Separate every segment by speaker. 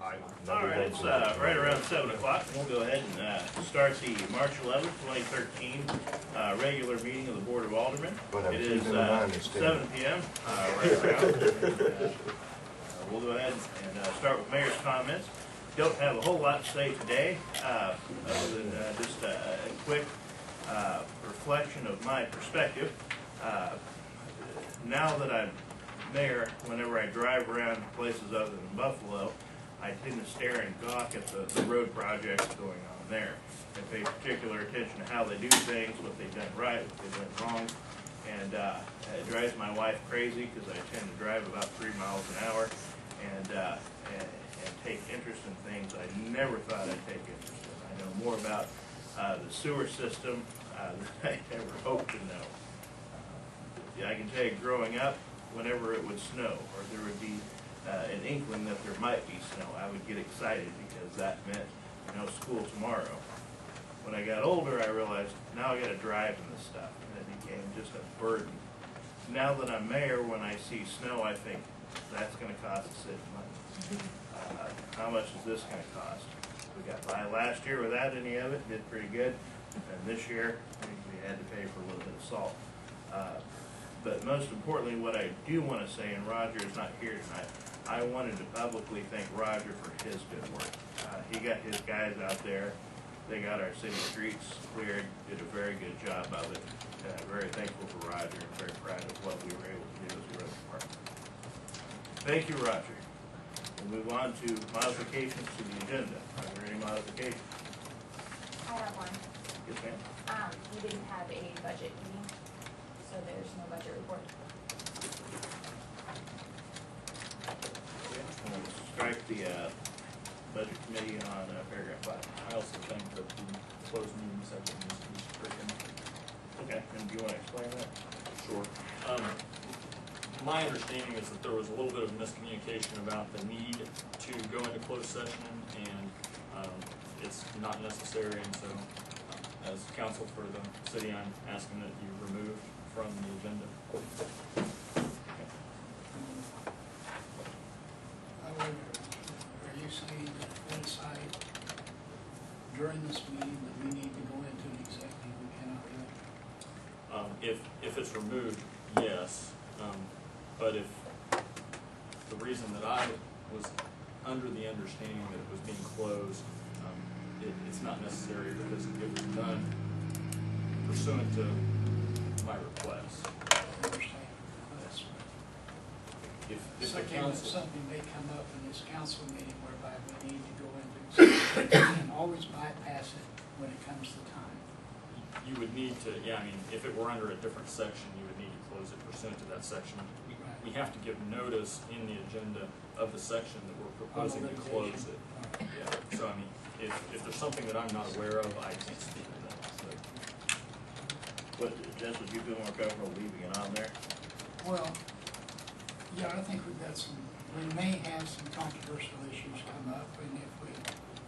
Speaker 1: Aye.
Speaker 2: All right, it's right around 7 o'clock. We'll go ahead and start the March 11th, 2013 regular meeting of the Board of Aldermen. It is 7 p.m. Right around. We'll go ahead and start with Mayor's comments. Don't have a whole lot to say today, other than just a quick reflection of my perspective. Now that I'm mayor, whenever I drive around places other than Buffalo, I tend to stare and gawk at the road projects going on there and pay particular attention to how they do things, what they've done right, what they've done wrong. And it drives my wife crazy because I tend to drive about 3 miles an hour and take interest in things I never thought I'd take interest in. I know more about the sewer system than I ever hoped to know. I can tell you, growing up, whenever it would snow or there would be an inkling that there might be snow, I would get excited because that meant, school tomorrow. When I got older, I realized now I got to drive in this stuff, and it became just a burden. Now that I'm mayor, when I see snow, I think that's going to cost the city money. How much is this going to cost? We got by last year without any of it, did pretty good, and this year we had to pay for a little bit of salt. But most importantly, what I do want to say, and Roger is not here tonight, I wanted to publicly thank Roger for his good work. He got his guys out there. They got our city streets cleared, did a very good job of it. I'm very thankful for Roger and very proud of what we were able to do as a road department. Thank you, Roger. We'll move on to modifications to the agenda. Are there any modifications?
Speaker 3: I have one.
Speaker 2: Yes, ma'am.
Speaker 3: We didn't have a budget meeting, so there's no budget report.
Speaker 2: We'll strike the budget committee on paragraph 5.
Speaker 1: I also think that the closed meeting section needs to be stricken.
Speaker 2: Okay, and do you want to explain that?
Speaker 1: Sure. My understanding is that there was a little bit of miscommunication about the need to go into closed session, and it's not necessary, and so as counsel for the city, I'm asking that you remove from the agenda.
Speaker 4: Are you saying that inside during this meeting that we need to go into an executive, we cannot do it?
Speaker 1: If it's removed, yes, but if the reason that I was under the understanding that it was being closed, it's not necessary because it was done pursuant to my request.
Speaker 4: I understand. That's
Speaker 1: If the council,
Speaker 4: something may come up in this council meeting whereby we need to go into executive and always bypass it when it comes to time.
Speaker 1: you would need to, yeah, I mean, if it were under a different section, you would need to close it pursuant to that section. We have to give notice in the agenda of the section that we're proposing to close it. Yeah, so I mean, if there's something that I'm not aware of, I can't speak to that. So.
Speaker 2: What, Jess, would you feel more comfortable leaving it on there?
Speaker 4: Well, yeah, I think we've got we may have some controversial issues come up, and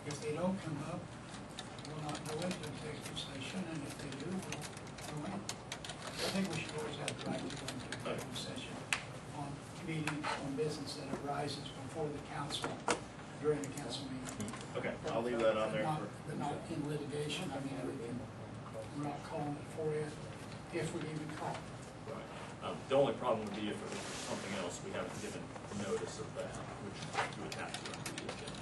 Speaker 4: if they don't come up, we'll not go into executive session, and if they do, we'll go in. I think we should always have the right to go into executive session on meetings, on business that arises before the council, during the council meeting.
Speaker 2: Okay, I'll leave that on there.
Speaker 4: But not in litigation. I mean, we're not calling it for it, if we even call it.
Speaker 1: Right. The only problem would be if it was something else, we haven't given notice of that, which you would have to under the agenda.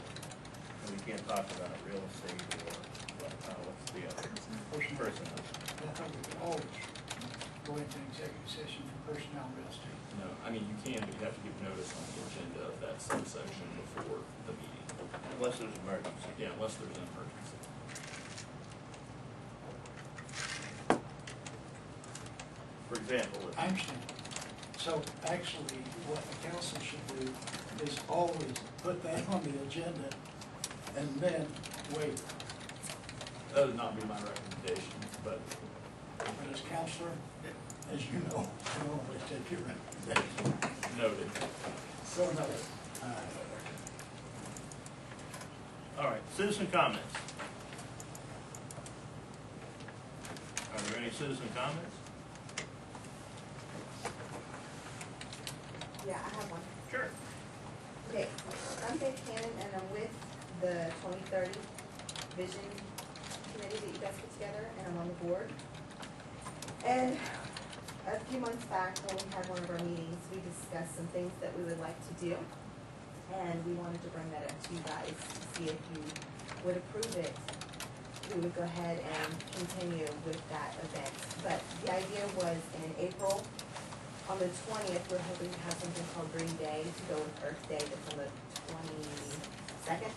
Speaker 2: And we can't talk about real estate or what's the other personnel.
Speaker 4: I think we can always go into executive session for personnel real estate.
Speaker 1: No, I mean, you can, but you have to give notice on the agenda of that subsection before the meeting.
Speaker 2: Unless there's an emergency.
Speaker 1: Yeah, unless there's an emergency.
Speaker 2: For example,
Speaker 4: I understand. So actually, what the council should do is always put that on the agenda and then wait.
Speaker 1: That would not be my recommendation, but
Speaker 4: But as counselor, as you know, I don't always take your recommendation.
Speaker 1: noted.
Speaker 4: So noted.
Speaker 2: all right, citizen comments. Are there any citizen comments?
Speaker 3: Yeah, I have one.
Speaker 2: Sure.
Speaker 5: Okay, I'm Faith Cannon, and I'm with the 2030 Vision Committee that you guys put together, and I'm on the board. And a few months back, when we had one of our meetings, we discussed some things that we would like to do, and we wanted to bring that up to you guys to see if you would approve it. We would go ahead and continue with that event. But the idea was in April, on the 20th, we're hoping to have something called Green Day to go with Earth Day, that's on the 22nd.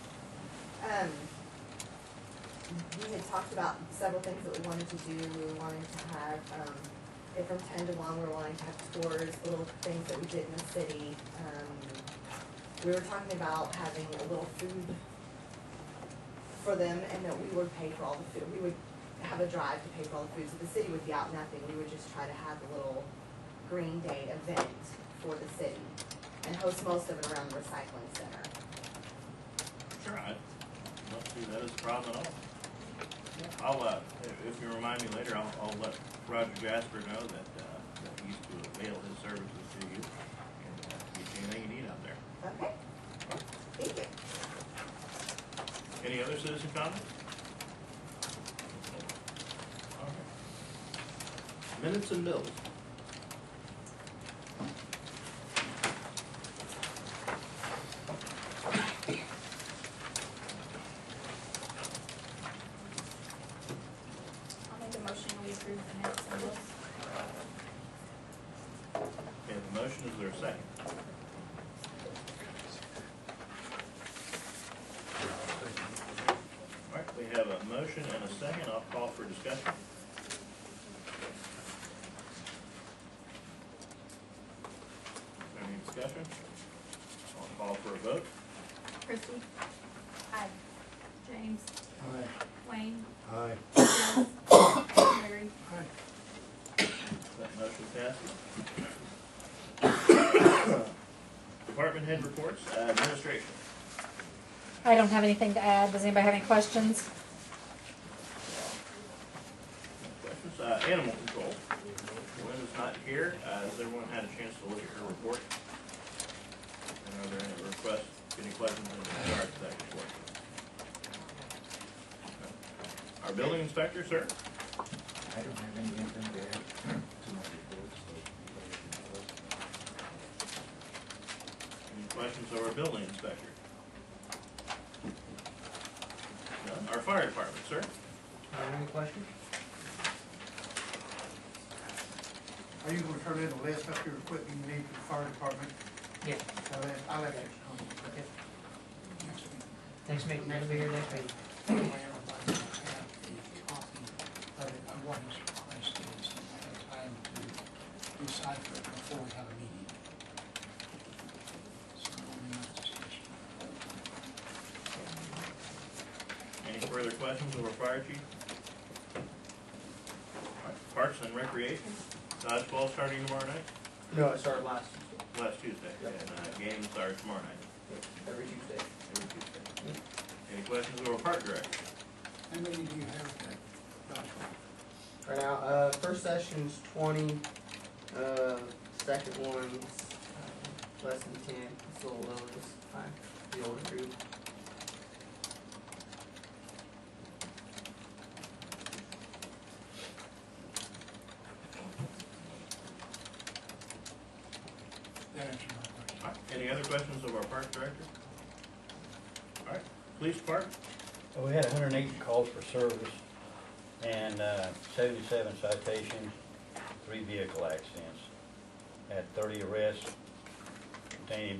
Speaker 5: We had talked about several things that we wanted to do. We were wanting to have, from 10 to 1, we were wanting to have tours, little things that we did in the city. We were talking about having a little food for them, and that we would pay for all the food. We would have a drive to pay for all the food, so the city would be out nothing. We would just try to have a little Green Day event for the city and host most of it around the recycling center.
Speaker 2: Sure, I don't see that as a problem at all. I'll, if you remind me later, I'll let Roger Jasper know that, that he's to avail his services to you and get you anything you need out there.
Speaker 5: Okay, thank you.
Speaker 2: Any other citizen comments? All right. Minutes and bills.
Speaker 3: I'll make a motion, we approve the minutes and bills.
Speaker 2: Okay, the motion, is there a second? All right, we have a motion and a second. I'll call for discussion. Any discussion? I'll call for a vote.
Speaker 3: Christie? Aye. James?
Speaker 6: Aye.
Speaker 3: Wayne?
Speaker 6: Aye.
Speaker 3: Bill? Larry?
Speaker 2: That motion passes. Department head reports, administration.
Speaker 7: I don't have anything to add. Does anybody have any questions?
Speaker 2: Questions? Animal control. Linda's not here. Has everyone had a chance to look at her report? And are there any requests, any questions in regards to that report? Our building inspector, sir?
Speaker 6: I don't have anything to add to my report, so.
Speaker 2: Any questions of our building inspector? None. Our fire department, sir?
Speaker 8: Any questions?
Speaker 9: Are you gonna turn in a list of your equipment you need for the fire department?
Speaker 8: Yes.
Speaker 9: I'll let you.
Speaker 4: Next week.
Speaker 8: Next meeting, that'll be here next week.
Speaker 4: That way everybody will have a copy of it, of what is requested, so we have time to decipher it before we have a meeting. So we'll be in discussion.
Speaker 2: Any further questions of our fire chief? All right, Parks and Recreation, dodgeball starting tomorrow night?
Speaker 8: No, it started last
Speaker 2: Tuesday,
Speaker 8: Yep.
Speaker 2: and games start tomorrow night,
Speaker 8: every Tuesday.
Speaker 2: every Tuesday. Any questions of our park director?
Speaker 4: How many do you have at dodgeball?
Speaker 8: Right now, first session's 20, second one's less than 10, it's a little low this time, the older group.
Speaker 4: That answers my question.
Speaker 2: All right, any other questions of our park director? All right, police department?
Speaker 6: Well, we had 180 calls for service and 77 citations, 3 vehicle accidents. Had 30 arrests, containing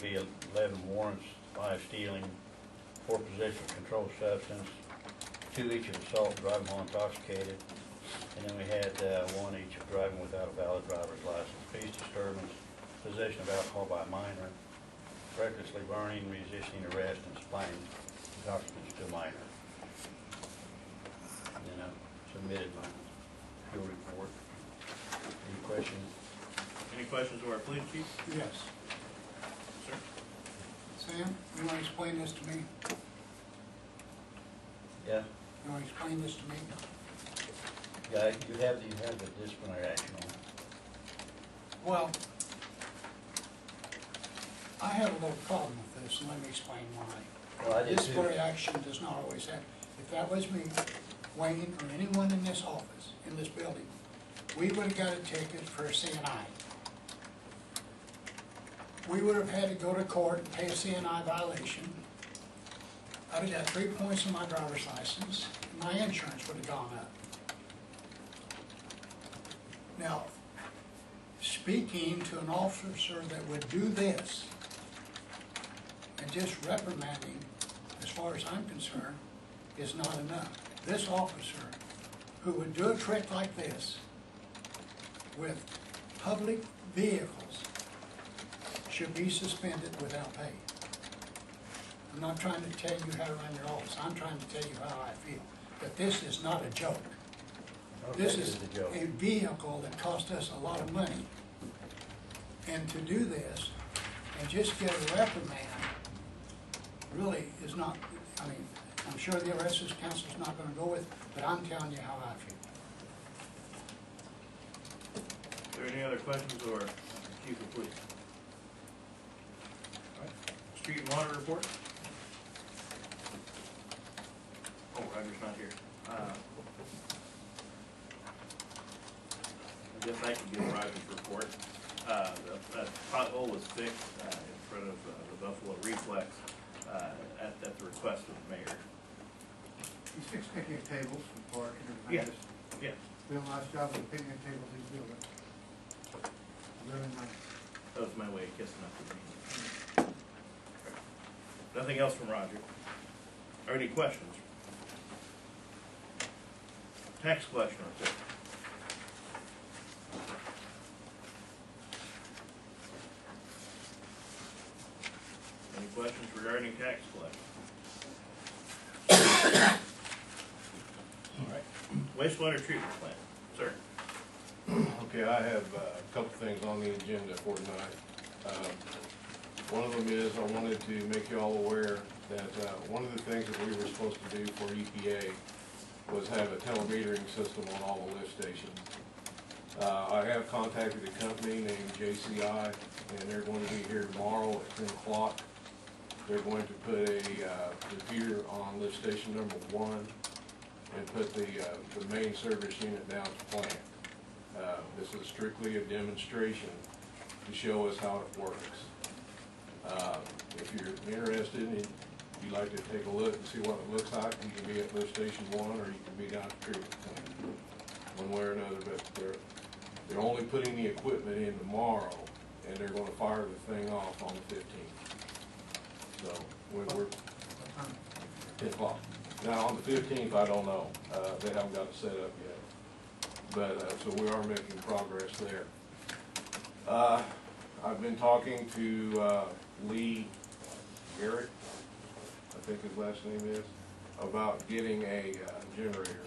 Speaker 6: 11 warrants, 5 stealing, 4 possession of controlled substance, 2 each of assault, driving while intoxicated, and then we had 1 each of driving without a valid driver's license, peace disturbance, possession of alcohol by a minor, recklessly burning, resisting arrest, and supplying documents to a minor. And then I submitted my field report. Any questions?
Speaker 2: Any questions of our police chief?
Speaker 4: Yes.
Speaker 2: Sir?
Speaker 4: Sam, you wanna explain this to me?
Speaker 6: Yeah,
Speaker 4: You wanna explain this to me?
Speaker 6: yeah, you have the disciplinary action on it.
Speaker 4: Well, I have a little problem with this, and let me explain why.
Speaker 6: Well, I did
Speaker 4: This
Speaker 6: too.
Speaker 4: very action does not always happen. If that was me, Wayne, or anyone in this office, in this building, we would have got a ticket for a CNI. We would have had to go to court and pay a CNI violation. I'd have got 3 points on my driver's license, and my insurance would have gone up. Now, speaking to an officer that would do this, and just reprimanding, as far as I'm concerned, is not enough. This officer, who would do a trick like this with public vehicles, should be suspended without pay. I'm not trying to tell you how to run your office, I'm trying to tell you how I feel, that this is not a joke.
Speaker 6: Okay,
Speaker 4: This is
Speaker 6: a joke.
Speaker 4: a vehicle that cost us a lot of money. And to do this and just get a reprimand really is not, I mean, I'm sure the rest of this council's not gonna go with, but I'm telling you how I feel.
Speaker 2: Are there any other questions or chief of police? All right. Street and water report? Oh, Roger's not here. I guess I can give Roger's report. That pothole was fixed in front of the Buffalo Reflex at the request of the mayor.
Speaker 9: He's fixed picnic tables for park and
Speaker 2: Yeah.
Speaker 9: everything.
Speaker 2: Yeah.
Speaker 9: Doing a nice job with the picnic tables he's building. Really nice.
Speaker 2: That was my way of kissing up the green. Nothing else from Roger. Are any questions? Tax collection report. Any questions regarding tax collection? All right. Wastewater treatment plant, sir.
Speaker 10: Okay, I have a couple things on the agenda for tonight. One of them is I wanted to make you all aware that one of the things that we were supposed to do for EPA was have a telemetering system on all the lift stations. I have contacted a company named JCI, and they're going to be here tomorrow at 10 o'clock. They're going to put a repeater on lift station number 1 and put the main service unit down at the plant. This is strictly a demonstration to show us how it works. If you're interested and you'd like to take a look and see what it looks like, you can be at lift station 1 or you can be down at the treatment plant, one way or another. But they're only putting the equipment in tomorrow, and they're going to fire the thing off on the 15th. So we're 10 o'clock. Now on the 15th, I don't know. They haven't got it set up yet. But, so we are making progress there. I've been talking to Lee Garrett, I think his last name is, about getting a generator.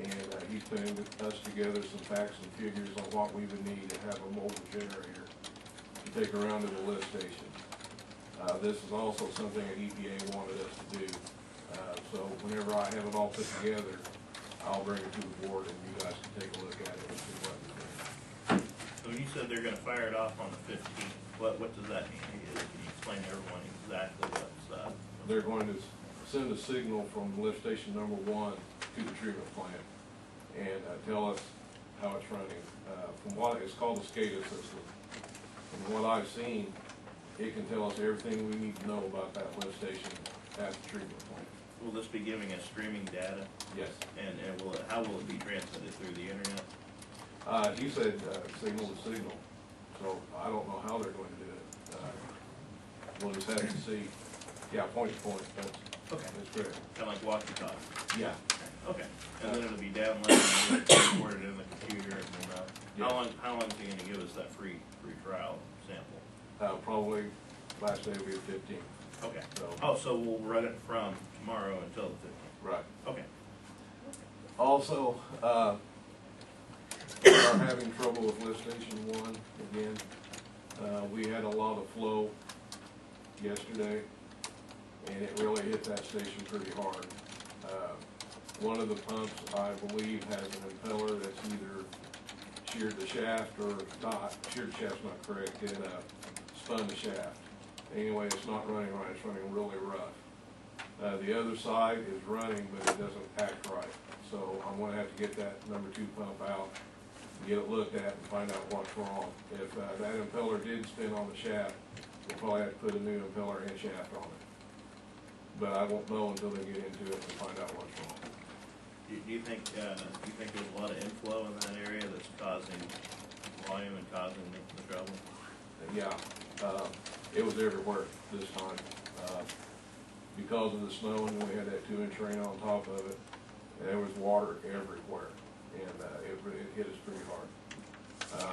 Speaker 10: And he's putting us together some facts and figures on what we would need to have a mobile generator to take around to the lift station. This is also something that EPA wanted us to do. So whenever I have it all put together, I'll bring it to the board and you guys can take a look at it and see what we think.
Speaker 2: So when you said they're gonna fire it off on the 15th, what does that mean? Can you explain to everyone exactly what's,
Speaker 10: They're going to send a signal from lift station number 1 to the treatment plant and tell us how it's running. From what, it's called the SCADA system. From what I've seen, it can tell us everything we need to know about that lift station at the treatment plant.
Speaker 2: will this be giving us streaming data?
Speaker 10: Yes.
Speaker 2: And how will it be transmitted through the internet?
Speaker 10: He said signal to signal, so I don't know how they're going to do it. We'll just have to see. Yeah, point to point,
Speaker 2: Okay.
Speaker 10: that's correct.
Speaker 2: Kinda like walkie-talkie?
Speaker 10: Yeah.
Speaker 2: Okay, and then it'll be downloaded and recorded in the computer, and then,
Speaker 10: Yeah.
Speaker 2: how long is he gonna give us that free trial sample?
Speaker 10: Probably last day will be the 15th.
Speaker 2: Okay.
Speaker 10: So-
Speaker 2: So we'll run it from tomorrow until the 15th?
Speaker 10: Right.
Speaker 2: Okay.
Speaker 10: Also, we are having trouble with lift station 1 again. We had a lot of flow yesterday, and it really hit that station pretty hard. One of the pumps, I believe, has an impeller that's either sheared the shaft or not. Sheared the shaft's not correct. It spun the shaft. Anyway, it's not running right, it's running really rough. The other side is running, but it doesn't act right. So I'm gonna have to get that number 2 pump out, get it looked at and find out what's wrong. If that impeller did spin on the shaft, we'll probably have to put a new impeller and shaft on it. But I won't know until they get into it and find out what's wrong.
Speaker 2: Do you think there's a lot of inflow in that area that's causing volume and causing the trouble?
Speaker 10: Yeah, it was everywhere this time. Because of the snow and we had that 2-inch rain on top of it, there was water everywhere, and it hit us pretty hard.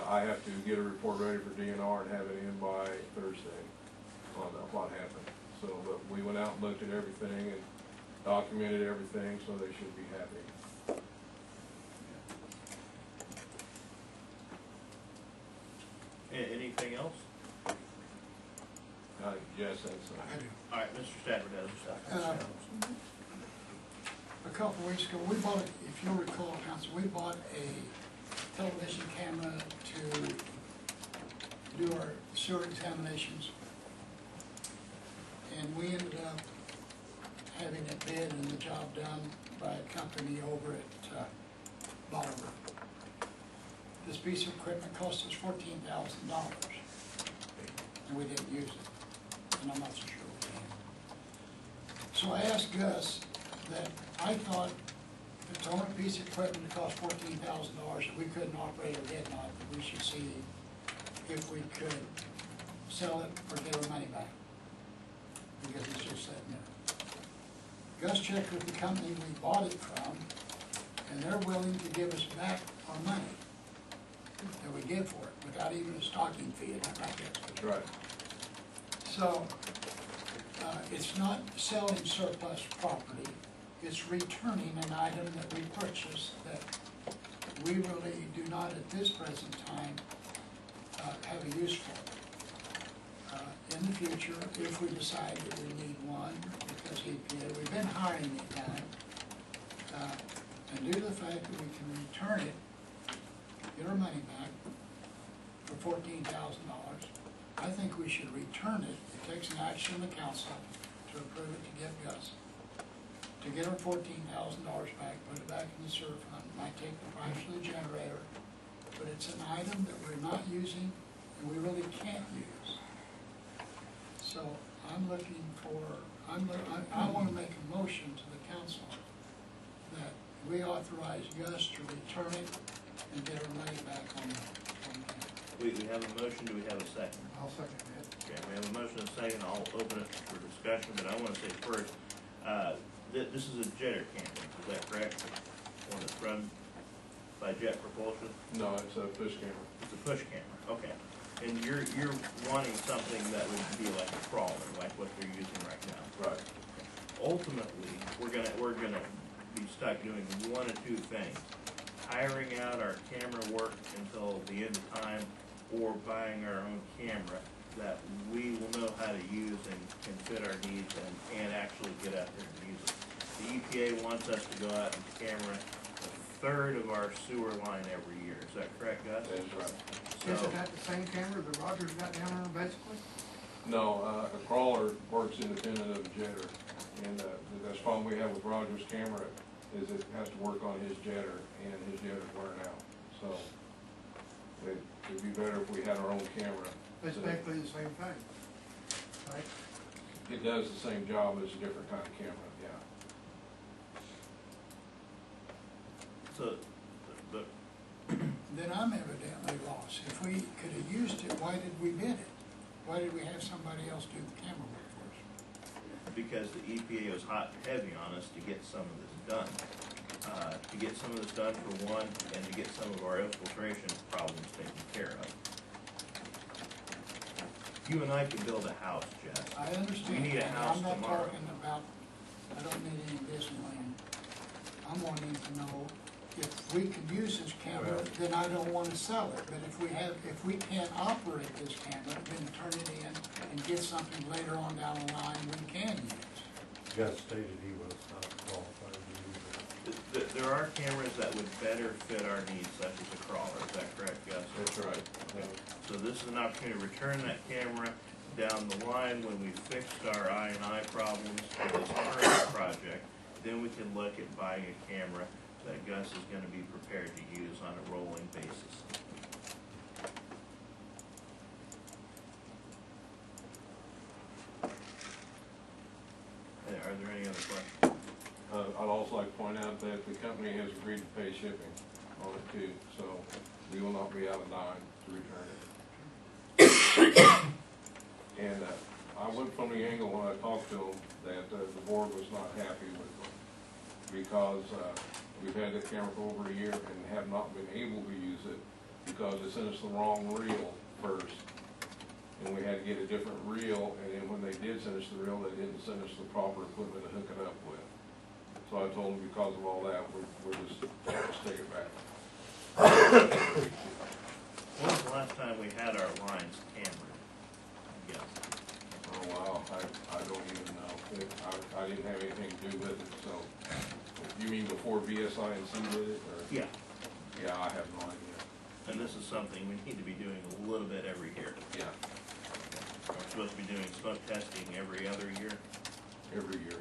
Speaker 10: I have to get a report ready for DNR and have it in by Thursday on what happened. So, but we went out and looked at everything and documented everything, so they should be happy.
Speaker 2: Anything else?
Speaker 10: Yes, that's,
Speaker 4: I do.
Speaker 2: All right, Mr. Stafford has something.
Speaker 4: A couple weeks ago, we bought, if you'll recall, Council, we bought a television camera to do our sewer examinations. And we ended up having it bid and the job done by a company over at Bolivar. This piece of equipment cost us $14,000, and we didn't use it, and I'm not so sure we can. So I asked Gus that I thought if to own a piece of equipment that cost $14,000 that we couldn't operate or did not, that we should see if we could sell it or get our money back, because it's just sitting there. Gus checked with the company we bought it from, and they're willing to give us back our money that we give for it, without even a stocking fee, and that
Speaker 10: that's right.
Speaker 4: So, it's not selling surplus property, it's returning an item that we purchased that we really do not at this present time have a use for. In the future, if we decide that we need one, because we've been hiring it now, and due to the fact that we can return it, get our money back for $14,000, I think we should return it. It takes an action of the council to approve it to get Gus, to get our $14,000 back, put it back in the sewer fund. Might take the price of the generator, but it's an item that we're not using and we really can't use. So I'm looking for, I want to make a motion to the council that we authorize Gus to return it and get our money back on the
Speaker 2: We have a motion, do we have a second?
Speaker 9: I'll second that.
Speaker 2: Okay, we have a motion and a second, I'll open it for discussion, but I want to say first, this is a jetter camper, is that correct? One that's run by jet propulsion?
Speaker 10: No, it's a push camera.
Speaker 2: It's a push camera, okay. And you're wanting something that would be like a crawler, like what they're using right now?
Speaker 10: Right.
Speaker 2: Ultimately, we're gonna be stuck doing one of two things. Hiring out our camera work until the end of time, or buying our own camera that we will know how to use and can fit our needs and actually get out there and use it. The EPA wants us to go out and camera a third of our sewer line every year. Is that correct, Gus?
Speaker 10: That's right.
Speaker 9: Isn't that the same camera that Rogers got down there basically?
Speaker 10: No, a crawler works independent of a jetter, and that's the problem we have with Rogers' camera is it has to work on his jetter, and his jetter's wearing out. So it'd be better if we had our own camera.
Speaker 9: Basically the same thing, right?
Speaker 10: It does the same job as a different kind of camera, yeah.
Speaker 2: So, the,
Speaker 4: Then I'm evidently lost. If we could have used it, why did we bid it? Why did we have somebody else do the camera work for us?
Speaker 2: because the EPA was hot and heavy on us to get some of this done. To get some of this done for one, and to get some of our infiltration problems taken care of. You and I can build a house, Jess.
Speaker 4: I understand.
Speaker 2: We need a
Speaker 4: that.
Speaker 2: house
Speaker 4: I'm not
Speaker 2: tomorrow.
Speaker 4: talking about, I don't need any Disneyland. I'm wanting to know if we could use this camera, then I don't want to sell it. But if we can't operate this camera, then turn it in and get something later on down the line we can use.
Speaker 11: Gus stated he was not qualified to use it.
Speaker 2: There are cameras that would better fit our needs, such as a crawler, is that correct, Gus?
Speaker 10: That's right.
Speaker 2: So this is an opportunity to return that camera, down the line, when we fixed our I&I problems for this current project, then we can look at buying a camera that Gus is gonna be prepared to use on a rolling basis. Are there any other questions?
Speaker 10: I'd also like to point out that the company has agreed to pay shipping on it too, so we will not be out of dime to return it. And I went from the angle when I talked to them that the board was not happy with them because we've had the camera for over a year and have not been able to use it because they sent us the wrong reel first. And we had to get a different reel, and then when they did send us the reel, they didn't send us the proper equipment to hook it up with. So I told them because of all that, we're just take it back.
Speaker 2: When was the last time we had our lines cambered? I guess.
Speaker 10: Oh, wow, I don't even know. I didn't have anything to do with it, so. You mean before BSI and C did it, or?
Speaker 2: Yeah.
Speaker 10: Yeah, I have no idea.
Speaker 2: And this is something we need to be doing a little bit every year.
Speaker 10: Yeah,
Speaker 2: We're supposed to be doing smoke testing every other year,
Speaker 10: every year.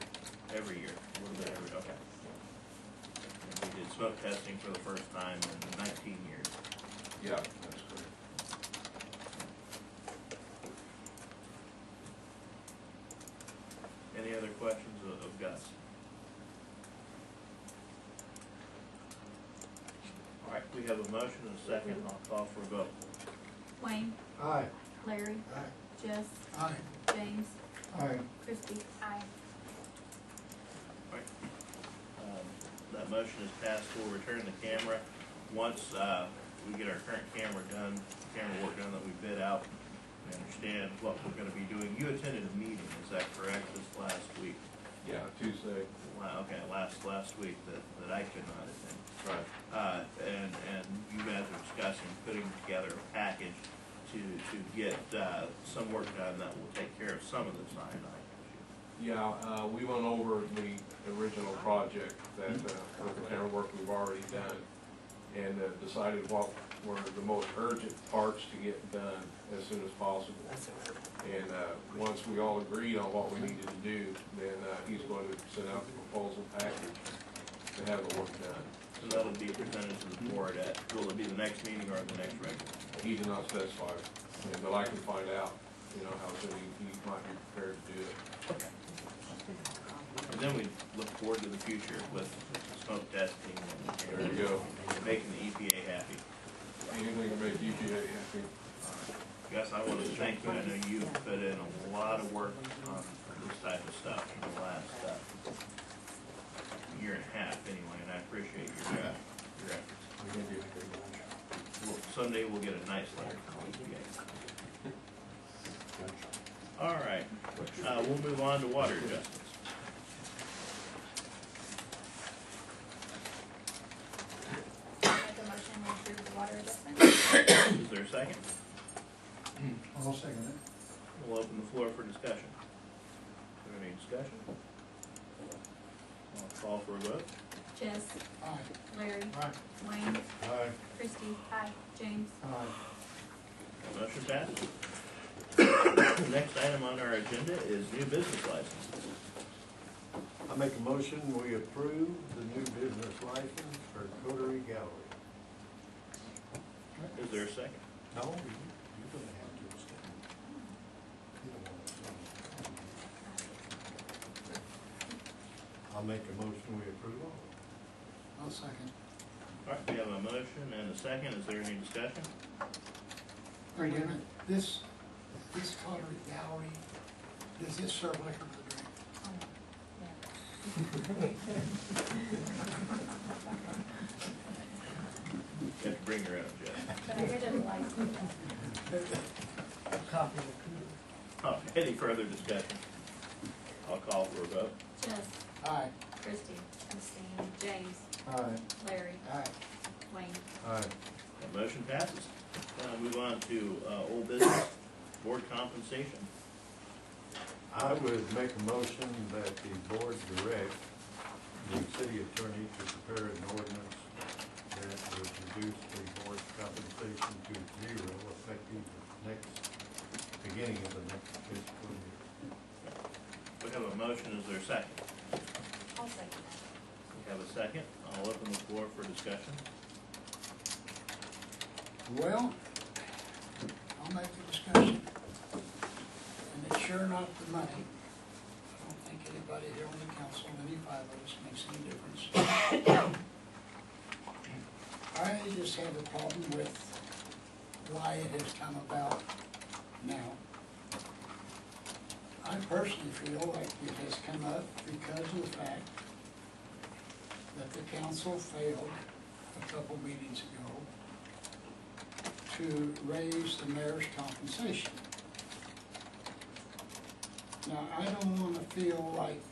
Speaker 2: every year, a little bit every, okay. And we did smoke testing for the first time in 19 years.
Speaker 10: Yeah, that's correct.
Speaker 2: Any other questions of Gus? All right, we have a motion and a second, I'll call for a vote.
Speaker 3: Wayne,
Speaker 9: Aye.
Speaker 3: Larry,
Speaker 9: Aye.
Speaker 3: Jess,
Speaker 4: Aye.
Speaker 3: James,
Speaker 9: Aye.
Speaker 3: Christie. Aye.
Speaker 2: That motion is passed, we'll return the camera. Once, we get our current camera done, camera work done that we bid out, we understand what we're gonna be doing. You attended a meeting, is that correct, this last week?
Speaker 10: Yeah, Tuesday.
Speaker 2: Okay, last week that I could not attend.
Speaker 10: Right.
Speaker 2: And you guys are discussing putting together a package to get, some work done that will take care of some of the sign items.
Speaker 10: Yeah, we went over the original project that, with the camera work we've already done, and decided what were the most urgent parts to get done as soon as possible. And once we all agreed on what we needed to do, then he's going to send out the proposal package to have the work done.
Speaker 2: So that'll be presented to the board at, will it be the next meeting or the next regular?
Speaker 10: He did not specify, but I can find out, how soon he might be prepared to do it.
Speaker 2: And then we look forward to the future with smoke testing
Speaker 10: There you go.
Speaker 2: and making the EPA happy.
Speaker 10: Anything to make EPA happy.
Speaker 2: Gus, I want to thank you. I know you've put in a lot of work on this type of stuff in the last year and a half anyway, and I appreciate your efforts. Someday we'll get a nice letter from EPA. All right, we'll move on to water adjustments.
Speaker 3: Make a motion to approve the water adjustment.
Speaker 2: Is there a second?
Speaker 9: I'll second it.
Speaker 2: We'll open the floor for discussion. Is there any discussion? I'll call for a vote.
Speaker 3: Jess,
Speaker 4: Aye.
Speaker 3: Larry,
Speaker 9: Aye.
Speaker 3: Wayne,
Speaker 9: Aye.
Speaker 3: Christie. Aye. James.
Speaker 9: Aye.
Speaker 2: Motion passes. Next item on our agenda is new business licenses.
Speaker 11: I make a motion, we approve the new business license for Coterie Gallery.
Speaker 2: Is there a second?
Speaker 11: No, you're gonna have to abstain. You don't want to abstain. I'll make a motion, we approve all.
Speaker 4: I'll second.
Speaker 2: All right, we have a motion and a second. Is there any discussion?
Speaker 4: Wait a minute, this Coterie Gallery, does this serve liquor to drink?
Speaker 2: You have to bring your own, Jeff.
Speaker 3: But I heard it like.
Speaker 2: Any further discussion? I'll call for a vote.
Speaker 3: Jess,
Speaker 4: Aye.
Speaker 3: Christie, abstain. James,
Speaker 11: Aye.
Speaker 3: Larry,
Speaker 4: Aye.
Speaker 3: Wayne.
Speaker 11: Aye.
Speaker 2: That motion passes. Move on to old business, board compensation.
Speaker 11: I would make a motion that the board direct the city attorney to prepare an ordinance that would reduce the board's compensation to 0 effective beginning of the next
Speaker 2: have a motion, is there a second?
Speaker 3: I'll second that.
Speaker 2: We have a second, I'll open the floor for discussion.
Speaker 4: Well, I'll make the discussion. And it's sure not the money. I don't think anybody here on the council, any five of us, makes any difference. I just have a problem with why it has come about now. I personally feel like it has come up because of the fact that the council failed a couple meetings ago to raise the mayor's compensation. Now, I don't wanna feel like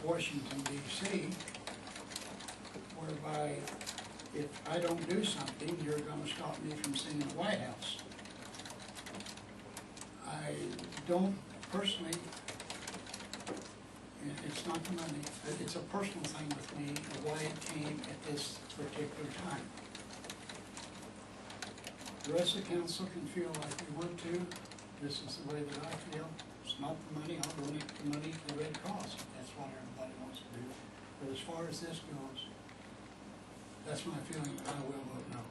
Speaker 4: Washington DC, whereby if I don't do something, you're gonna stop me from seeing the White House. I don't personally, it's not the money, it's a personal thing with me, of why it came at this particular time. The rest of the council can feel like they want to. This is the way that I feel. It's not the money, I'll donate the money to the Red Cross, if that's what everybody wants to do. But as far as this goes, that's my feeling, I will vote no.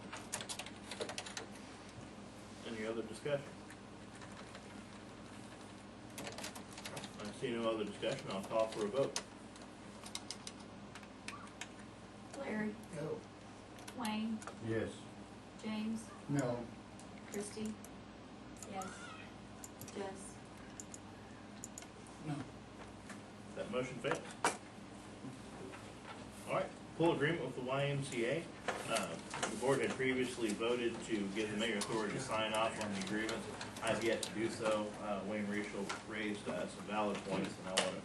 Speaker 2: Any other discussion? I see no other discussion, I'll call for a vote.
Speaker 3: Larry,
Speaker 4: No.
Speaker 3: Wayne,
Speaker 11: Yes.
Speaker 3: James,
Speaker 4: No.
Speaker 3: Christie, yes, Jess.
Speaker 4: No.
Speaker 2: That motion fails. All right, full agreement with the YMCA. The board had previously voted to give the mayor authority to sign off on the agreement. I've yet to do so. Wayne Rachel raised some valid points, and I want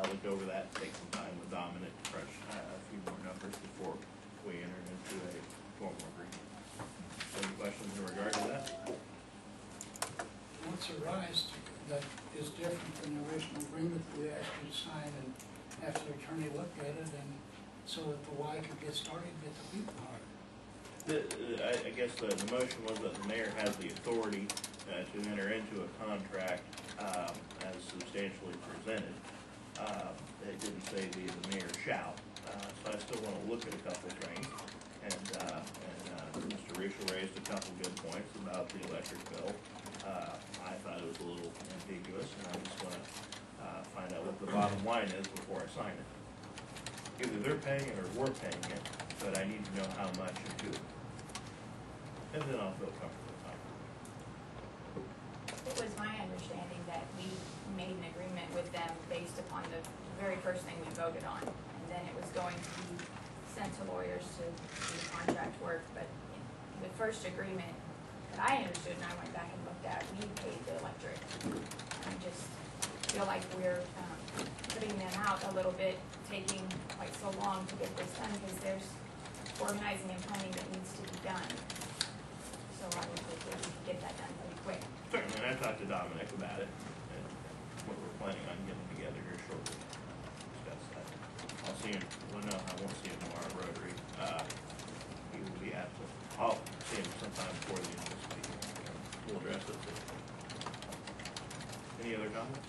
Speaker 2: to look over that, take some time with Dominic to crunch a few more numbers before we enter into a formal agreement. Any questions in regard to that?
Speaker 4: What's arised that is different than the original agreement we asked you to sign and have the attorney look at it and so that the Y could get started, get the people hired?
Speaker 2: I guess the motion was that the mayor has the authority to enter into a contract as substantially presented. It didn't say the mayor shall, so I still want to look at a couple of things. And Mr. Rachel raised a couple good points about the electric bill. I thought it was a little ambiguous, and I just want to find out what the bottom line is before I sign it. Either they're paying it or we're paying it, but I need to know how much and who. And then I'll feel comfortable signing.
Speaker 3: It was my understanding that we made an agreement with them based upon the very first thing we voted on. And then it was going to be sent to lawyers to do contract work, but the first agreement that I understood and I went back and looked at, we paid the electric. And I just feel like we're putting them out a little bit, taking quite so long to get this done because there's organizing and planning that needs to be done. So I would think that we could get that done pretty quick.
Speaker 2: Certainly, and I talked to Dominic about it, and what we're planning on getting together here shortly. Discuss that. I'll see him, well, no, I won't see him tomorrow at Rotary. He will be absent. I'll see him sometime before the end of this week. We'll address it too. Any other comments?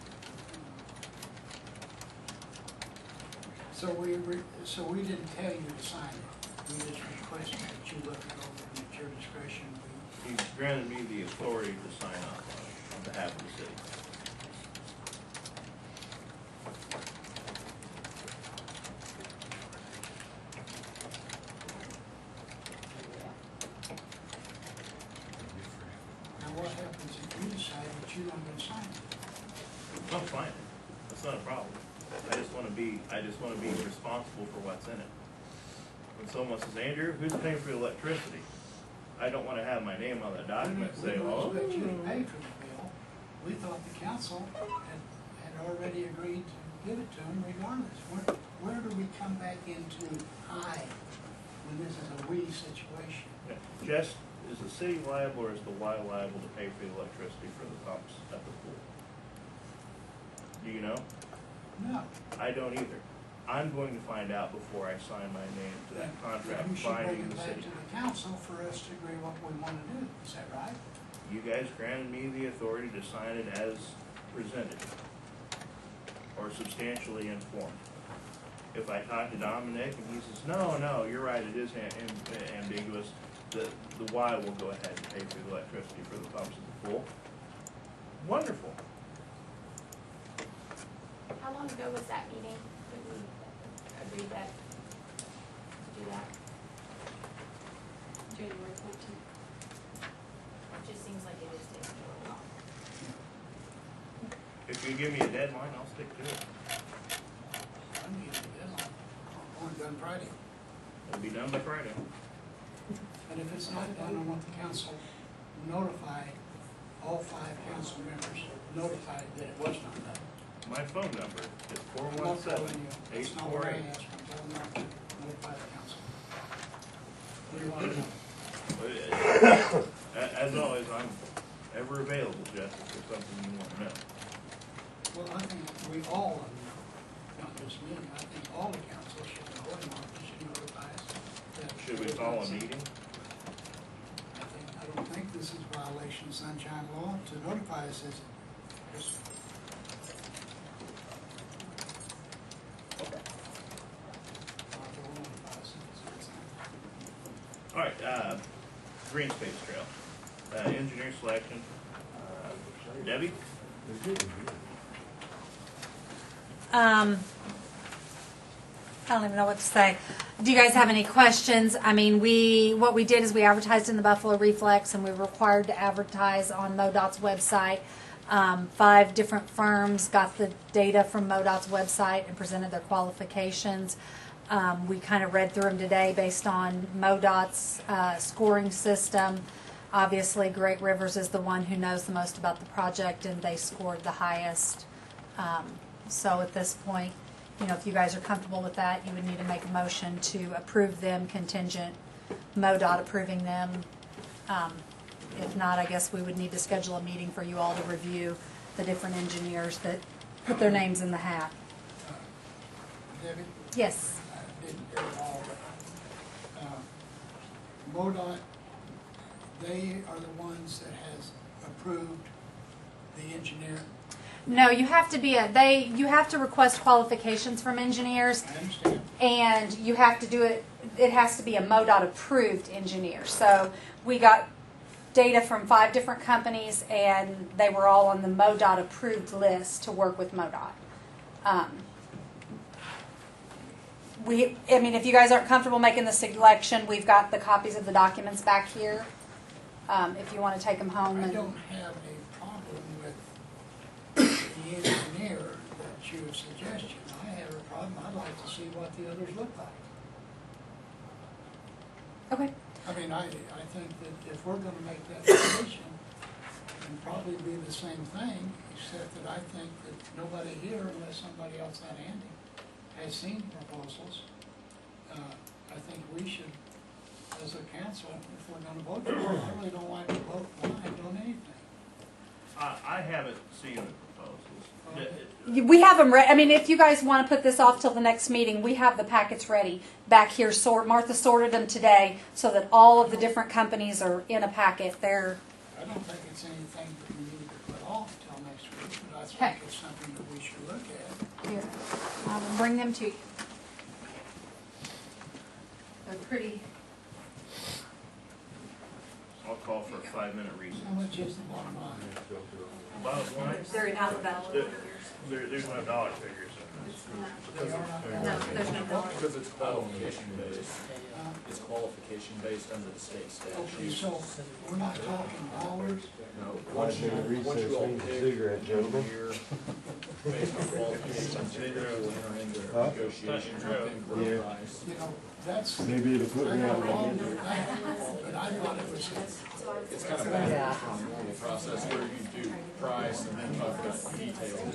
Speaker 4: So we didn't tell you to sign it, we just requested that you look it over and at your discretion,
Speaker 2: He granted me the authority to sign off on it on behalf of the city.
Speaker 4: Now what happens if you decide that you're not gonna sign it?
Speaker 2: I'm fine. That's not a problem. I just wanna be responsible for what's in it. When someone says, Andrew, who's paying for the electricity? I don't wanna have my name on that document and say,
Speaker 4: We
Speaker 2: oh.
Speaker 4: don't expect you to pay for the bill, we thought the council had already agreed to give it to them regardless. Where do we come back into I when this is a we situation?
Speaker 2: Jess, is the city liable or is the Y liable to pay for the electricity for the pumps at the pool? Do you know?
Speaker 4: No.
Speaker 2: I don't either. I'm going to find out before I sign my name to that contract
Speaker 4: You should bring
Speaker 2: binding
Speaker 4: it
Speaker 2: the
Speaker 4: back
Speaker 2: city.
Speaker 4: to the council for us to agree what we wanna do, is that right?
Speaker 2: You guys granted me the authority to sign it as presented. or substantially informed. If I talk to Dominic and he says, no, you're right, it is ambiguous, the Y will go ahead and pay for the electricity for the pumps at the pool. Wonderful.
Speaker 3: How long ago was that meeting that we agreed that, to do that?
Speaker 12: January 14th.
Speaker 3: It just seems like it is taking a little long.
Speaker 2: If you give me a deadline, I'll stick to it.
Speaker 4: I'm getting a deadline. I want it done Friday.
Speaker 2: It'll be done by Friday.
Speaker 4: And if it's not done, I want the council notified, all 5 council members notified that it was not done.
Speaker 2: My phone number is
Speaker 4: I'm not telling you. That's not what I
Speaker 2: 417-848.
Speaker 4: asked. I'm telling you to notify the council. What do you want to know?
Speaker 2: As always, I'm ever available, Jeff, if there's something you want to know.
Speaker 4: Well, I think we all, not just me, I think all the council should know, and Martha should notify us that.
Speaker 2: Should we call a meeting?
Speaker 4: I don't think this is violation of sunshine law to notify us as, just. Martha will notify us if it's not.
Speaker 2: All right, green space trail, engineer selection. Debbie?
Speaker 7: I don't even know what to say. Do you guys have any questions? I mean, what we did is we advertised in the Buffalo Reflex, and we were required to advertise on MoDOT's website. 5 different firms got the data from MoDOT's website and presented their qualifications. We kind of read through them today based on MoDOT's scoring system. Obviously, Great Rivers is the one who knows the most about the project, and they scored the highest. So at this point, if you guys are comfortable with that, you would need to make a motion to approve them contingent MoDOT approving them. If not, I guess we would need to schedule a meeting for you all to review the different engineers that put their names in the hat.
Speaker 4: Debbie?
Speaker 7: Yes.
Speaker 4: I didn't hear it all, but, MoDOT, they are the ones that has approved the engineer.
Speaker 7: No, you have to you have to request qualifications from engineers,
Speaker 4: I understand.
Speaker 7: and you have to do it, it has to be a MoDOT approved engineer. So we got data from 5 different companies, and they were all on the MoDOT approved list to work with MoDOT. If you guys aren't comfortable making the selection, we've got the copies of the documents back here. If you want to take them home.
Speaker 4: I don't have a problem with the engineer that you have suggested. I have a problem, I'd like to see what the others look like.
Speaker 7: Okay.
Speaker 4: I mean, I think that if we're gonna make that decision, it'd probably be the same thing, except that I think that nobody here, unless somebody else had handy, has seen proposals. I think we should, as a council, if we're gonna vote for it, I really don't like to vote blind on anything.
Speaker 2: I haven't seen the proposals.
Speaker 7: We have them ready. If you guys want to put this off till the next meeting, we have the packets ready back here. Martha sorted them today so that all of the different companies are in a packet.
Speaker 4: I don't think it's anything that we need to put off till next week, but I think it's something that we should look at.
Speaker 7: Here, I will bring them to you. They're pretty.
Speaker 2: I'll call for a 5-minute recess.
Speaker 4: How much is the bottom line?
Speaker 2: Bottom line,
Speaker 7: They're in alphabetical.
Speaker 2: there's no dollar figures.
Speaker 4: They are not
Speaker 7: No,
Speaker 4: bad.
Speaker 7: there's no dollar.
Speaker 1: Because it's qualification based. It's qualification based under the state
Speaker 4: Okay,
Speaker 1: statute.
Speaker 4: so we're not talking dollars?
Speaker 1: No, once you all pick engineer based on qualifications, then you'll enter into negotiations with them for a price.
Speaker 4: You know, that's,
Speaker 11: Maybe it'll put
Speaker 4: I
Speaker 11: me
Speaker 4: got
Speaker 11: on
Speaker 4: a
Speaker 11: the
Speaker 4: problem
Speaker 11: agenda.
Speaker 4: with that, but I thought it was,
Speaker 1: It's kind of backwards from the normal process where you do price and then talk about details.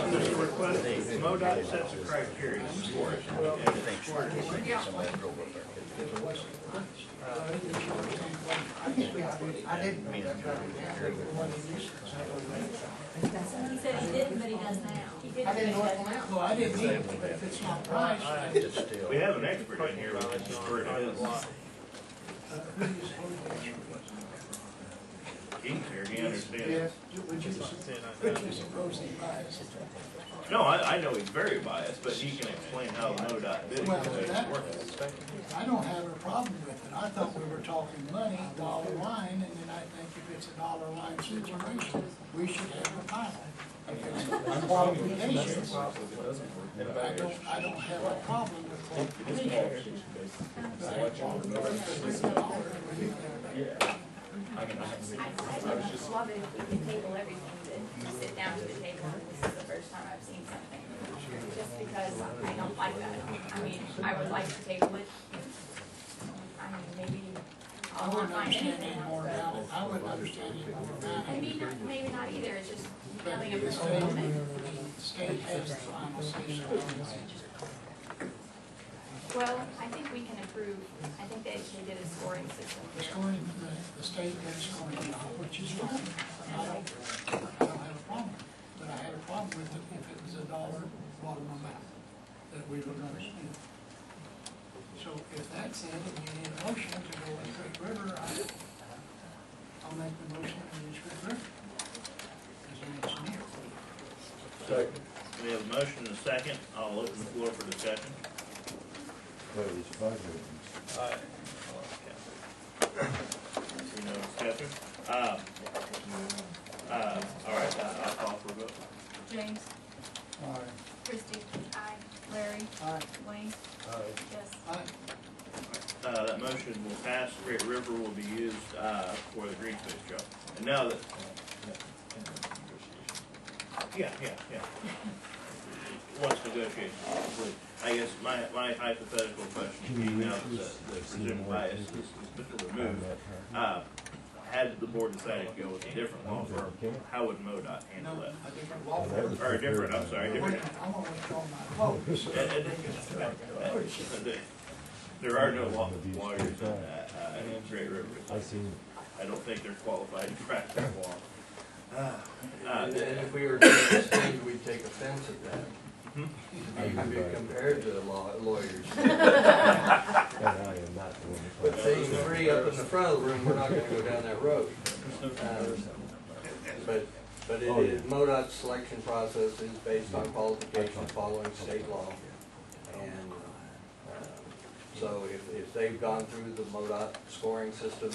Speaker 2: There's a request, MoDOT sets a criteria to score it.
Speaker 8: I didn't.
Speaker 3: He said he didn't, but he he does now. He did
Speaker 4: I didn't know
Speaker 3: it.
Speaker 4: it. Well, I didn't either, but if it's not priced,
Speaker 2: We have an expert in here, but let's just where it is. He's here, he understands.
Speaker 4: yes, which is supposedly biased.
Speaker 2: No, I know he's very biased, but he can explain how the MoDOT bidding
Speaker 4: Well,
Speaker 2: process
Speaker 4: that,
Speaker 2: works.
Speaker 4: I don't have a problem with it. I thought we were talking money, dollar line, and then I think if it's a dollar line situation, we should have a pile. If it's qualifications, I don't have a problem with qualifications. But I have a problem with it's a dollar.
Speaker 3: I would love it if we could table everything, to sit down to the table, and this is the first time I've seen something. Just because I don't like that. I mean, I would like to table it. I mean, maybe
Speaker 4: I
Speaker 3: I'll not
Speaker 4: wouldn't
Speaker 3: find
Speaker 4: understand
Speaker 3: anything
Speaker 4: any
Speaker 3: else,
Speaker 4: more
Speaker 3: but
Speaker 4: about it. I wouldn't understand any more about it.
Speaker 3: maybe not either, it's just feeling of
Speaker 4: The
Speaker 3: fulfillment.
Speaker 4: state has the final say so on this.
Speaker 3: Well, I think we can approve, I think they did a scoring system.
Speaker 4: The scoring, the state did scoring now, which is fine. I don't have a problem. But I had a problem with it if it was a dollar bottom amount that we were gonna spend. So if that's it, and you need a motion to go with Great River, I'll make the motion to use Great River as an engineer.
Speaker 2: We have a motion and a second. I'll open the floor for discussion.
Speaker 11: Well, it's budget.
Speaker 2: See no discussion? All right, I'll call for a vote.
Speaker 3: James,
Speaker 11: Aye.
Speaker 3: Christie, aye. Larry,
Speaker 4: Aye.
Speaker 3: Wayne,
Speaker 11: Aye.
Speaker 3: yes.
Speaker 4: Aye.
Speaker 2: That motion will pass. Great River will be used, for the green space job. And now that, yeah. Once negotiations are complete. I guess my hypothetical question being now that the presumed bias is removed, had the board decided to go with a different law firm, how would MoDOT handle that?
Speaker 4: A different law firm.
Speaker 2: Or a different, I'm sorry, different.
Speaker 4: I'm gonna withdraw my vote.
Speaker 2: There are no lawyers in Great River. I don't think they're qualified to practice law.
Speaker 12: And if we were doing this thing, we'd take offense at that. I'd be compared to lawyers. But seeing three up in the front of the room, we're not gonna go down that road. But it is, MoDOT's selection process is based on qualifications following state law. And, so if they've gone through the MoDOT scoring system,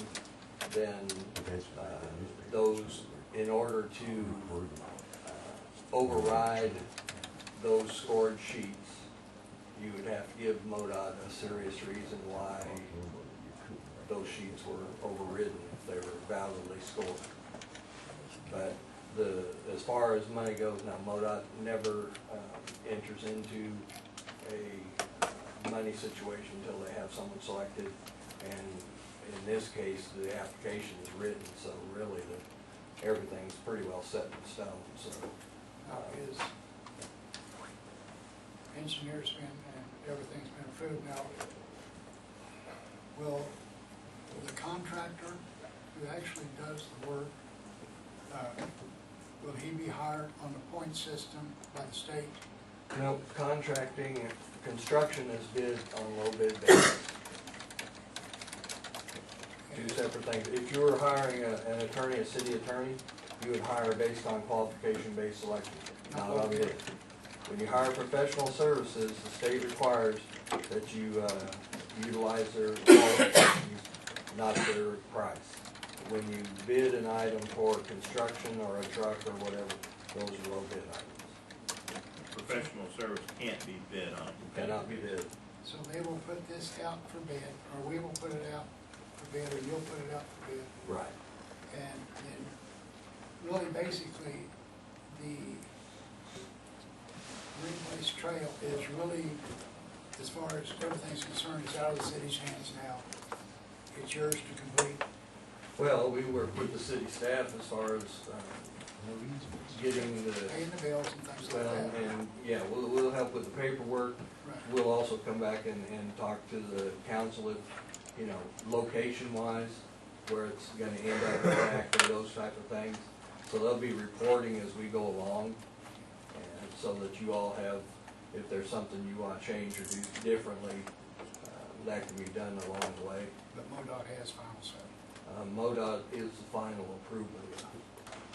Speaker 12: then, those, in order to override those scored sheets, you would have to give MoDOT a serious reason why those sheets were overridden if they were validly scored. But as far as money goes now, MoDOT never enters into a money situation until they have someone selected. And in this case, the application is written, so really everything's pretty well set in stone. So
Speaker 4: His engineer's been, and everything's been approved now. Will the contractor who actually does the work, will he be hired on the point system by the state?
Speaker 12: no, contracting, construction is bid on low bid basis. Two separate things. If you were hiring an attorney, a city attorney, you would hire based on qualification-based selection, not on bid. When you hire professional services, the state requires that you utilize their qualifications, not their price. When you bid an item for construction or a truck or whatever, those are low bid items.
Speaker 2: Professional service can't be bid on.
Speaker 12: Cannot be bid.
Speaker 4: So they will put this out for bid, or we will put it out for bid, or you'll put it out for bid.
Speaker 12: Right.
Speaker 4: And then, really basically, the Green Place Trail is really, as far as everything's concerned, is out of the city's hands now. It's yours to complete.
Speaker 12: Well, we work with the city staff as far as getting the,
Speaker 4: Paying the bills and things like
Speaker 12: well,
Speaker 4: that.
Speaker 12: and, yeah, we'll help with the paperwork.
Speaker 4: Right.
Speaker 12: We'll also come back and talk to the council if, location-wise, where it's gonna end up back or those type of things. So they'll be reporting as we go along, so that you all have, if there's something you want to change or do differently, that can be done along the way.
Speaker 4: But MoDOT has final say.
Speaker 12: MoDOT is the final approval.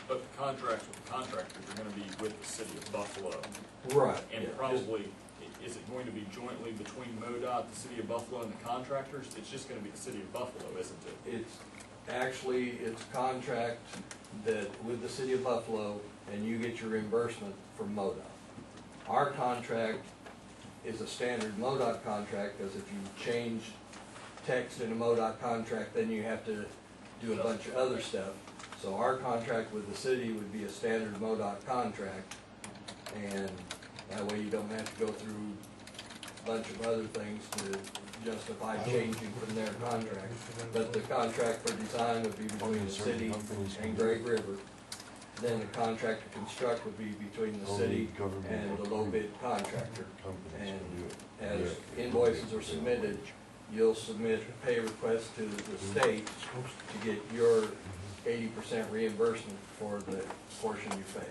Speaker 1: But the contracts with the contractors are gonna be with the city of Buffalo.
Speaker 12: Right.
Speaker 1: And probably, is it going to be jointly between MoDOT, the city of Buffalo, and the contractors? It's just gonna be the city of Buffalo, isn't it?
Speaker 12: It's actually, it's a contract that, with the city of Buffalo, and you get your reimbursement from MoDOT. Our contract is a standard MoDOT contract, because if you change text in a MoDOT contract, then you have to do a bunch of other stuff. So our contract with the city would be a standard MoDOT contract, and that way you don't have to go through a bunch of other things to justify changing from their contract. But the contract for design would be between the city and Great River. Then the contract to construct would be between the city and the low bid contractor. And as invoices are submitted, you'll submit a pay request to the state to get your 80% reimbursement for the portion you pay.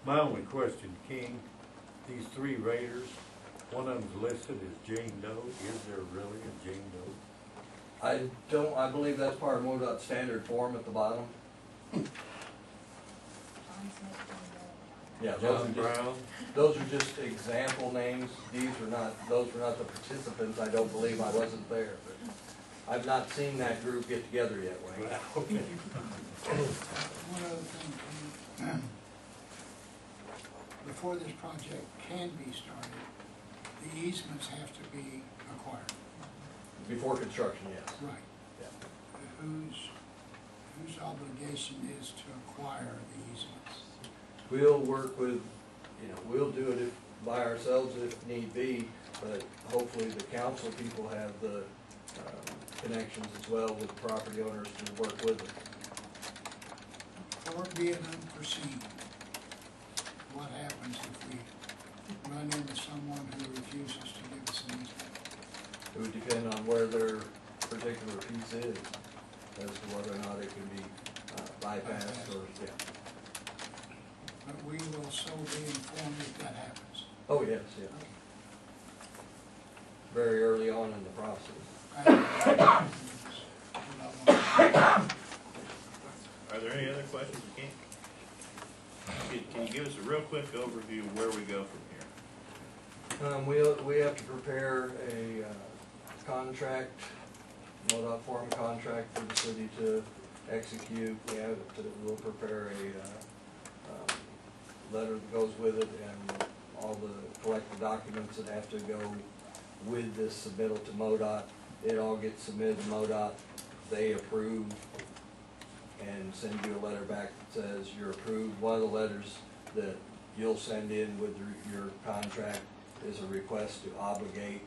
Speaker 11: My only question, King, these three raiders, one of them's listed as Jane Doe. Is there really a Jane Doe?
Speaker 12: I believe that's part of MoDOT standard form at the bottom. Yeah,
Speaker 11: John Brown?
Speaker 12: those are just example names. Those were not the participants. I don't believe, I wasn't there, but I've not seen that group get together yet, Wayne.
Speaker 11: Okay.
Speaker 4: One other thing, Ken. Before this project can be started, the easements have to be acquired.
Speaker 12: Before construction, yes.
Speaker 4: Right.
Speaker 12: Yeah.
Speaker 4: Whose obligation is to acquire the easements?
Speaker 12: We'll work with, we'll do it by ourselves if need be, but hopefully the council people have the connections as well with property owners to work with them.
Speaker 4: Or be it unforeseen, what happens if we run into someone who refuses to give us an easement?
Speaker 12: It would depend on where their particular piece is, as to whether or not it can be bypassed or, yeah.
Speaker 4: But we will so be informed if that happens.
Speaker 12: Oh, yes, yeah. Very early on in the process.
Speaker 2: Are there any other questions, Ken? Can you give us a real quick overview of where we go from here?
Speaker 12: We have to prepare a contract, MoDOT form contract for the city to execute. We'll prepare a letter that goes with it and all the collected documents that have to go with this submittal to MoDOT. It all gets submitted to MoDOT. They approve and send you a letter back that says you're approved. One of the letters that you'll send in with your contract is a request to obligate.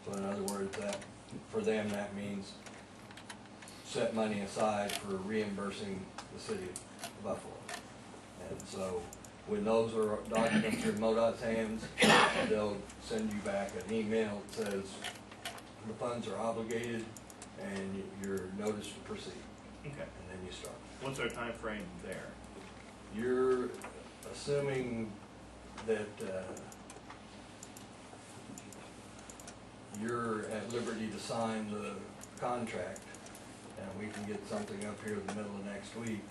Speaker 12: So in other words, that for them that means set money aside for reimbursing the city of Buffalo. And so when those documents are in MoDOT's hands, they'll send you back an email that says the funds are obligated and you're noticed to proceed.
Speaker 2: Okay.
Speaker 12: And then you start.
Speaker 2: What's our time frame there?
Speaker 12: You're assuming that you're at liberty to sign the contract, and we can get something up here in the middle of next week.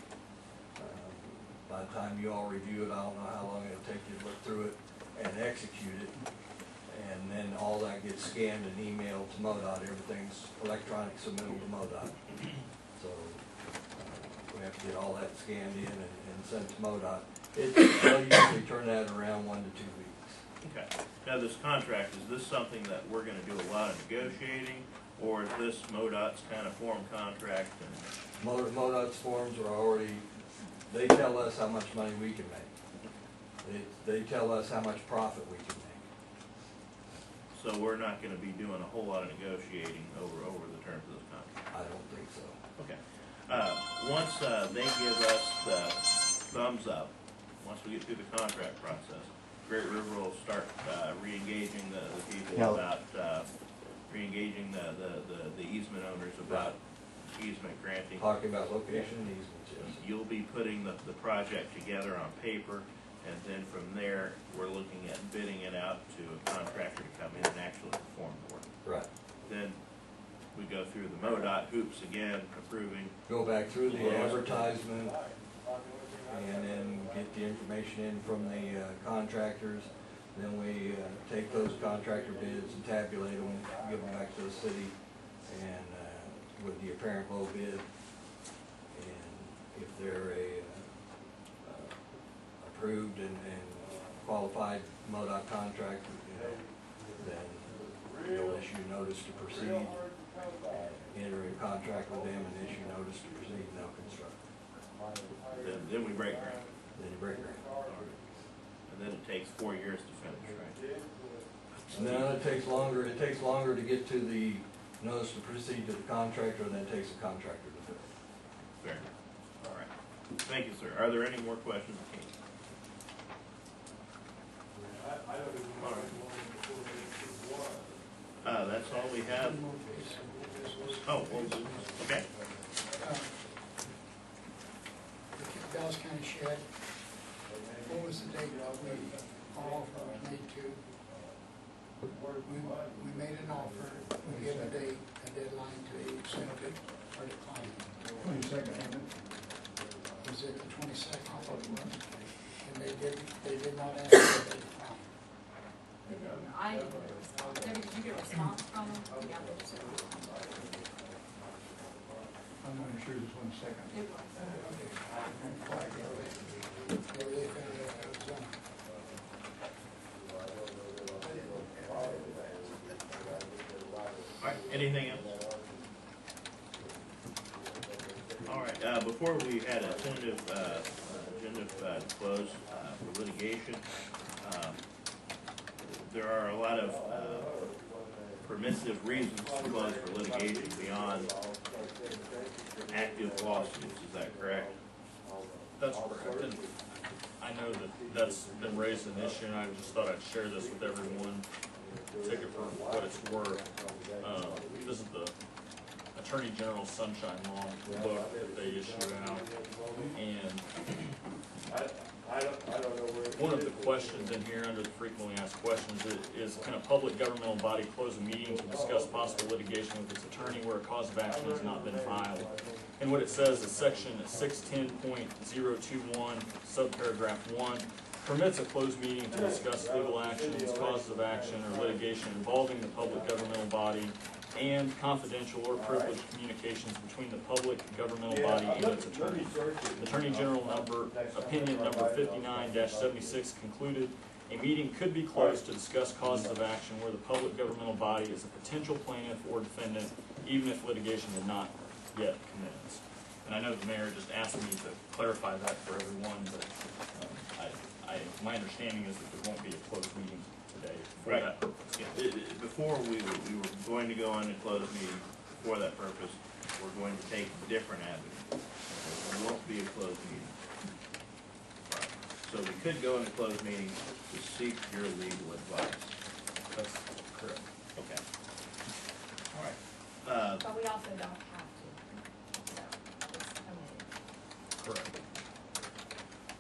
Speaker 12: By the time you all review it, I don't know how long it'll take you to look through it and execute it. And then all that gets scanned and emailed to MoDOT. Everything's electronic submittal to MoDOT. So we have to get all that scanned in and sent to MoDOT. They'll usually turn that around 1 to 2 weeks.
Speaker 2: Okay. Now, this contract, is this something that we're gonna do a lot of negotiating, or is this MoDOT's kind of form contract? And
Speaker 12: MoDOT's forms are already, they tell us how much money we can make. They tell us how much profit we can make.
Speaker 2: so we're not gonna be doing a whole lot of negotiating over the terms of this contract?
Speaker 12: I don't think so.
Speaker 2: Okay. Once they give us the thumbs up, once we get through the contract process, Great River will start re-engaging the people about, re-engaging the easement owners about easement granting.
Speaker 12: Talking about location and easements, yes.
Speaker 2: You'll be putting the project together on paper, and then from there, we're looking at bidding it out to a contractor to come in and actually perform the work.
Speaker 12: Right.
Speaker 2: Then we go through the MoDOT hoops again, approving.
Speaker 12: Go back through the advertisement and then get the information in from the contractors. Then we take those contractor bids and tabulate them, give them back to the city and with the apparent low bid. And if they're approved and qualified MoDOT contractor, then you'll issue notice to proceed, enter in contract with them and issue notice to proceed, and they'll construct.
Speaker 2: Then we break ground.
Speaker 12: Then you break ground.
Speaker 2: And then it takes 4 years to finish, right?
Speaker 12: No, it takes longer to get to the notice to proceed to the contractor, and then it takes the contractor to finish.
Speaker 2: Fair. All right. Thank you, sir. Are there any more questions? That's all we have. Oh, well, okay.
Speaker 4: The Dallas County Shed, what was the date that our offer was made to? We made an offer, we gave a date, a deadline to accept it or decline it.
Speaker 9: 22nd.
Speaker 4: Was it the 22nd? I thought it was. And they did not answer, they declined.
Speaker 3: I didn't respond. Debbie, did you get a response from them? Yeah, they just said it was on.
Speaker 9: I'm not sure this 22nd.
Speaker 3: It was.
Speaker 2: All right, anything else? All right, before we had a tentative agenda to close for litigation, there are a lot of permissive reasons to close for litigation beyond active lawsuits, is that correct?
Speaker 1: That's correct. And I know that that's been raised an issue, and I just thought I'd share this with everyone. Take it for what it's worth. This is the Attorney General's Sunshine Law book that they issue out. And one of the questions in here under the frequently asked questions is, can a public governmental body close a meeting to discuss possible litigation with its attorney where a cause of action has not been filed? And what it says is section 610.021, subparagraph 1, permits a closed meeting to discuss legal actions, causes of action, or litigation involving the public governmental body and confidential or privileged communications between the public governmental body and its attorney. Attorney General opinion number 59-76 concluded, a meeting could be closed to discuss causes of action where the public governmental body is a potential plaintiff or defendant, even if litigation had not yet commenced. And I know the mayor just asked me to clarify that for everyone, but my understanding is that there won't be a closed meeting today for
Speaker 2: Right.
Speaker 1: that purpose.
Speaker 2: Yeah, before we were going to go on a closed meeting for that purpose. We're going to take a different avenue. There won't be a closed meeting. Right. So we could go in a closed meeting to seek your legal advice.
Speaker 1: That's correct.
Speaker 2: Okay. All right.
Speaker 3: But we also don't have to, so it's permitted.
Speaker 1: Correct.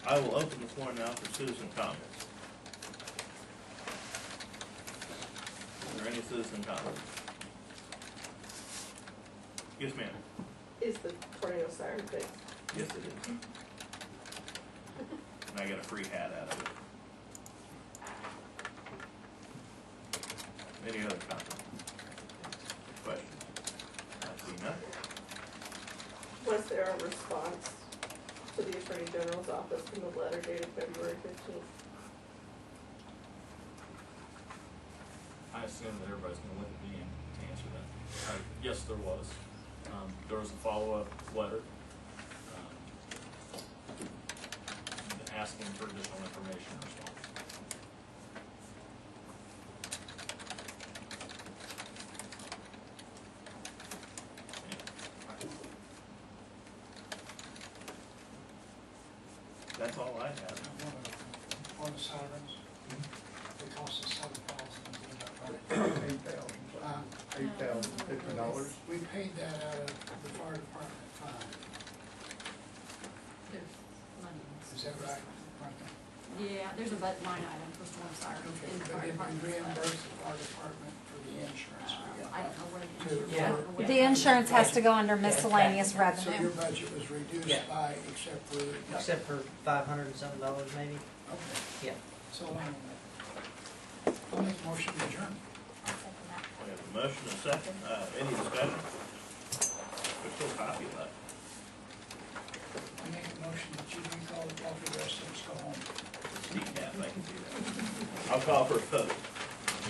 Speaker 2: I will open the floor now for citizen comments. Is there any citizen comments? Yes, ma'am.
Speaker 13: Is the tornado siren fixed?
Speaker 2: Yes, it is. And I got a free hat out of it. Any other comments? Questions? I see none.
Speaker 13: Was there a response to the Attorney General's office from the letter dated February 15th?
Speaker 1: I assume that everybody's gonna look at me to answer that. Yes, there was. There was a follow-up letter, asking for additional information and response.
Speaker 2: That's all I have.
Speaker 4: On the sirens, it costs us $7,000.
Speaker 9: $8,000. $8,050.
Speaker 4: We paid that out of the fire department fund,
Speaker 14: There's money.
Speaker 4: is that right, Martha?
Speaker 14: Yeah, there's a line item for storm sirens
Speaker 4: Okay,
Speaker 14: in the
Speaker 4: but
Speaker 14: fire
Speaker 4: did we
Speaker 14: department.
Speaker 4: reimburse the fire department for the insurance we got?
Speaker 14: I don't know where the
Speaker 4: To-
Speaker 14: insurance.
Speaker 8: Yeah.
Speaker 14: I don't know where
Speaker 7: The insurance has to go under
Speaker 8: Yeah.
Speaker 7: miscellaneous
Speaker 4: So your
Speaker 7: revenue.
Speaker 4: budget was reduced
Speaker 8: Yeah.
Speaker 4: by, except for,
Speaker 8: Except for $500 and something maybe.
Speaker 4: okay,
Speaker 8: Yeah.
Speaker 4: so I'll make a motion to adjourn.
Speaker 3: I'll second that.
Speaker 2: We have a motion and a second, any discussion? There's still coffee left.
Speaker 4: I make a motion that you drink all the coffee, the rest of us go home.
Speaker 2: Decaf, I can do that. I'll call for a vote.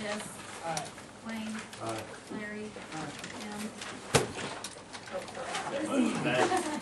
Speaker 14: Yes,
Speaker 4: Aye.
Speaker 14: Wayne,
Speaker 11: Aye.
Speaker 14: Larry,
Speaker 4: Aye.
Speaker 14: Tim.
Speaker 2: That motion passes